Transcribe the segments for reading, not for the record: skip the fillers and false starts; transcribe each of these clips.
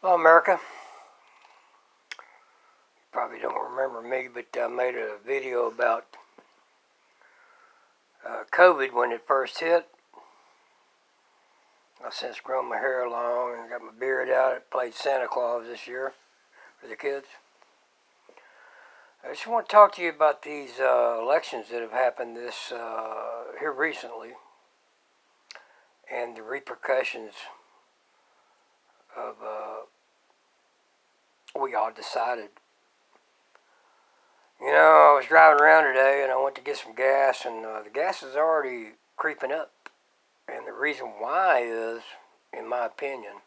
Well, America, you probably don't remember me, but I made a video about COVID when it first hit. I've since grown my hair long and got my beard out. I played Santa Claus this year for the kids. I just want to talk to you about these elections that have happened here recently and the repercussions of what y'all decided. I was driving around today and I went to get some gas, and the gas is already creeping up. And the reason why is, in my opinion,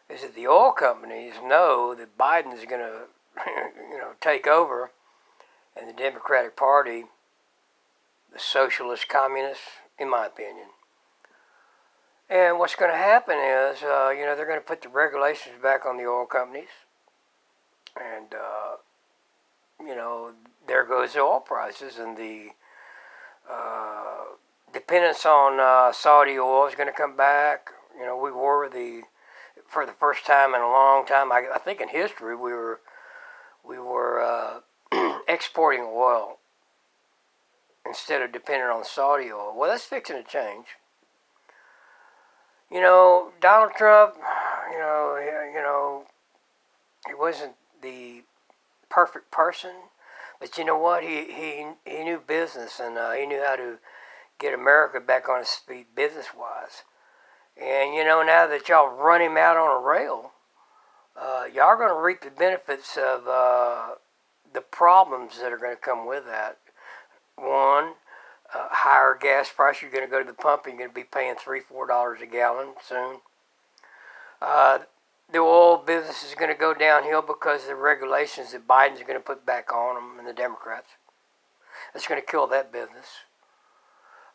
is that the oil companies know that Biden is going to, take over, and the Democratic Party, the socialist communists, in my opinion. And what's going to happen is, they're going to put the regulations back on the oil companies, and there goes the oil prices, and the dependence on Saudi oil is going to come back. We were for the first time in a long time, I think in history, we were exporting oil instead of depending on Saudi oil. Well, that's fixing to change. Donald Trump, he wasn't the perfect person, but you know what? He knew business, and he knew how to get America back on its feet business-wise. And now that y'all run him out on a rail, y'all are going to reap the benefits of the problems that are going to come with that. One, higher gas price. You're going to go to the pump and you're going to be paying $3-4 a gallon soon. The oil business is going to go downhill because of the regulations that Biden's going to put back on them and the Democrats. That's going to kill that business.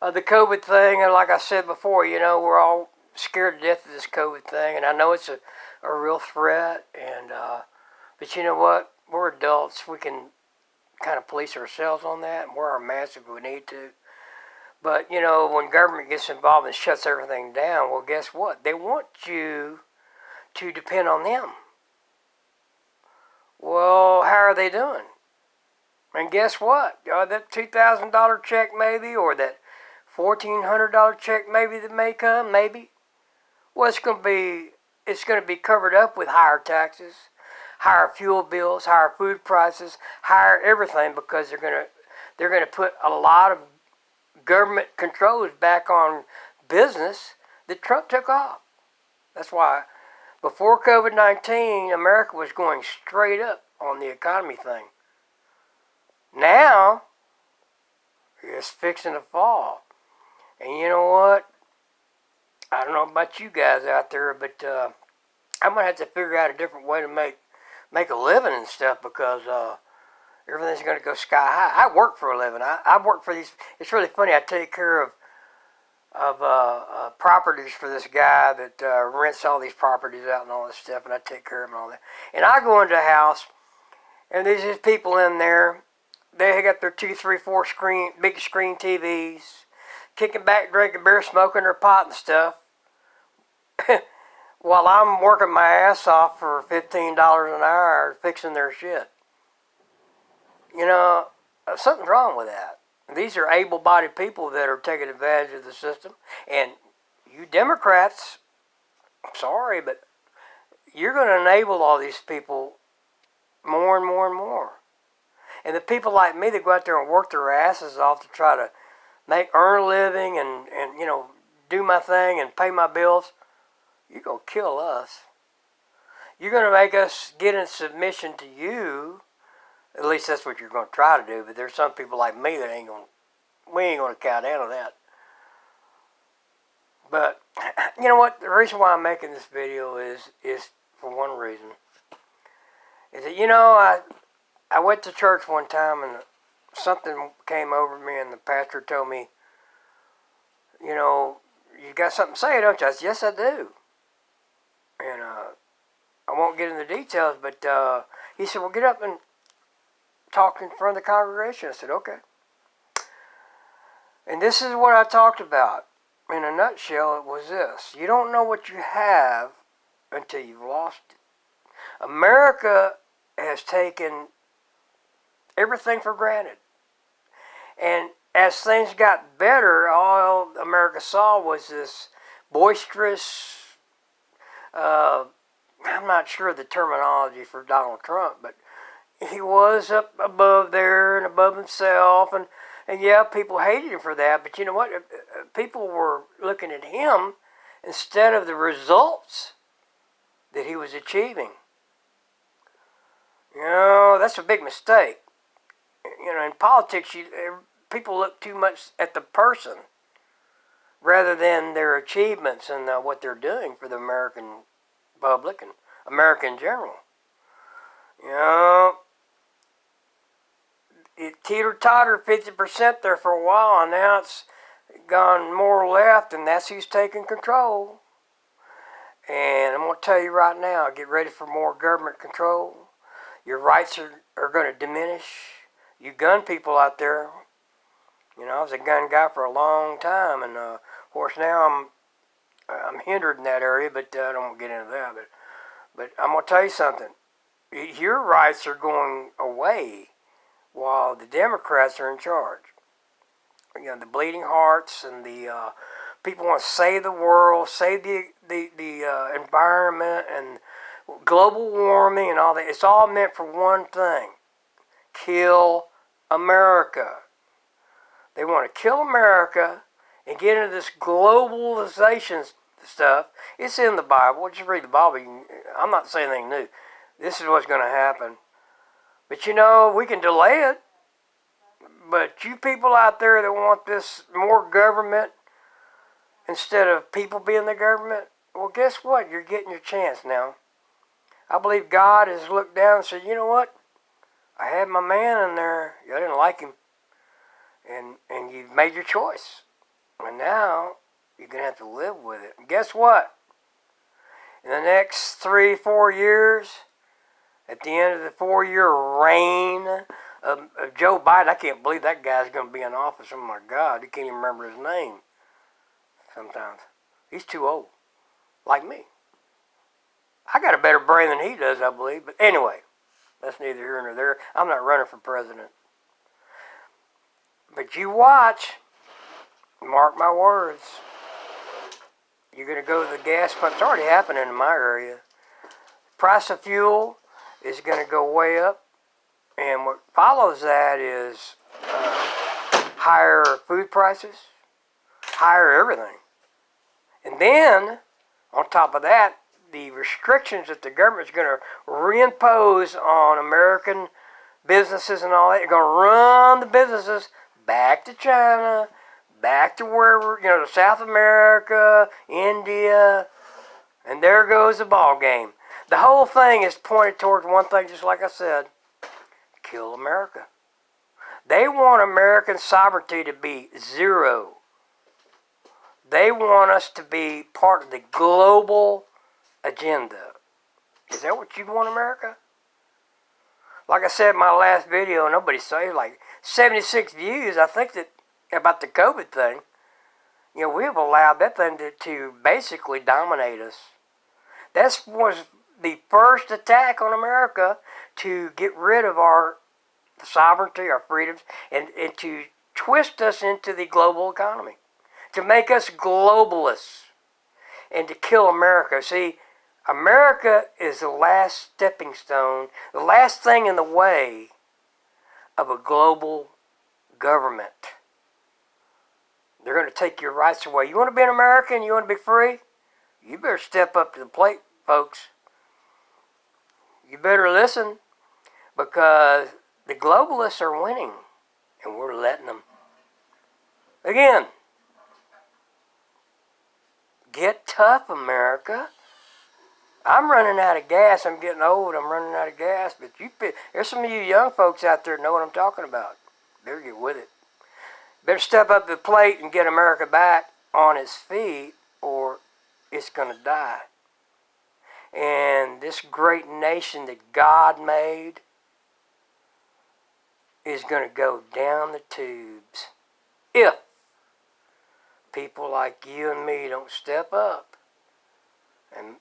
The COVID thing, and like I said before, we're all scared to death of this COVID thing, and I know it's a real threat. But you know what? We're adults. We can kind of police ourselves on that and wear our masks if we need to. But when government gets involved and shuts everything down, well, guess what? They want you to depend on them. Well, how are they doing? And guess what? That $2,000 check maybe, or that $1,400 check maybe that may come, maybe. Well, it's going to be covered up with higher taxes, higher fuel bills, higher food prices, higher everything, because they're going to put a lot of government controls back on business that Trump took off. That's why before COVID-19, America was going straight up on the economy thing. Now, it's fixing to fall. And you know what? I don't know about you guys out there, but I'm going to have to figure out a different way to make a living and stuff, because everything's going to go sky high. I work for a living. I work for these. It's really funny. I take care of properties for this guy that rents all these properties out and all this stuff, and I take care of them and all that. And I go into a house, and there's just people in there. They got their 2, 3, 4 big screen TVs, kicking back, drinking beer, smoking their pot and stuff, while I'm working my ass off for $15 an hour fixing their shit. Something's wrong with that. These are able-bodied people that are taking advantage of the system. And you Democrats, I'm sorry, but you're going to enable all these people more and more and more. And the people like me that go out there and work their asses off to try to earn a living and do my thing and pay my bills, you're going to kill us. You're going to make us get in submission to you. At least that's what you're going to try to do. But there's some people like me that we ain't going to cow down on that. But you know what? The reason why I'm making this video is for one reason. Is that I went to church one time and something came over me, and the pastor told me, you got something to say, don't you? I said, yes, I do. And I won't get into the details, but he said, well, get up and talk in front of the congregation. I said, okay. And this is what I talked about. In a nutshell, it was this. You don't know what you have until you've lost it. America has taken everything for granted. And as things got better, all America saw was this boisterous, I'm not sure of the terminology for Donald Trump, but he was up above there and above himself. And yeah, people hated him for that. But you know what? People were looking at him instead of the results that he was achieving. You know, that's a big mistake. You know, in politics, people look too much at the person rather than their achievements and what they're doing for the American public and America in general. You know, it teeter-tottered 50% there for a while, and now it's gone more left, and that's who's taking control. And I'm going to tell you right now, get ready for more government control. Your rights are going to diminish. You gun people out there, you know, I was a gun guy for a long time, and of course now I'm hindered in that area, but I don't get into that. But I'm going to tell you something. Your rights are going away while the Democrats are in charge. You know, the bleeding hearts and the people want to save the world, save the environment and global warming and all that. It's all meant for one thing: kill America. They want to kill America and get into this globalization stuff. It's in the Bible. Just read the Bible. I'm not saying anything new. This is what's going to happen. But you know, we can delay it. But you people out there that want this more government instead of people being the government, well, guess what? You're getting your chance now. I believe God has looked down and said, you know what? I had my man in there. I didn't like him. And you've made your choice. And now you're going to have to live with it. And guess what? In the next 3-4 years, at the end of the 4-year reign of Joe Biden, I can't believe that guy's going to be in office. Oh my God, you can't even remember his name sometimes. He's too old, like me. I got a better brain than he does, I believe. But anyway, that's neither here nor there. I'm not running for president. But you watch, mark my words, you're going to go to the gas pump. It's already happening in my area. Price of fuel is going to go way up. And what follows that is higher food prices, higher everything. And then, on top of that, the restrictions that the government's going to reimpose on American businesses and all that, they're going to run the businesses back to China, back to wherever, you know, to South America, India, and there goes the ball game. The whole thing is pointed towards one thing, just like I said: kill America. They want American sovereignty to be zero. They want us to be part of the global agenda. Is that what you want, America? Like I said in my last video, nobody saw it, like 76 views, I think, that about the COVID thing. You know, we've allowed that thing to basically dominate us. That was the first attack on America to get rid of our sovereignty, our freedoms, and to twist us into the global economy, to make us globalists, and to kill America. See, America is the last stepping stone, the last thing in the way of a global government. They're going to take your rights away. You want to be an American? You want to be free? You better step up to the plate, folks. You better listen, because the globalists are winning, and we're letting them. Again, get tough, America. I'm running out of gas. I'm getting old. I'm running out of gas. But there's some of you young folks out there that know what I'm talking about. Better get with it. Better step up to the plate and get America back on its feet, or it's going to die. And this great nation that God made is going to go down the tubes if people like you and me don't step up and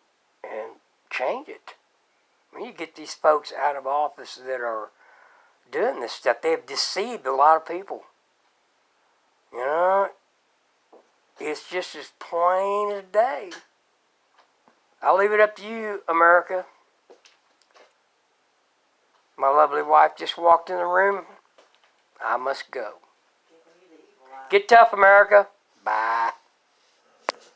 change it. When you get these folks out of office that are doing this stuff, they have deceived a lot of people. You know, it's just as plain as day. I'll leave it up to you, America. My lovely wife just walked in the room. I must go. Get tough, America. Bye.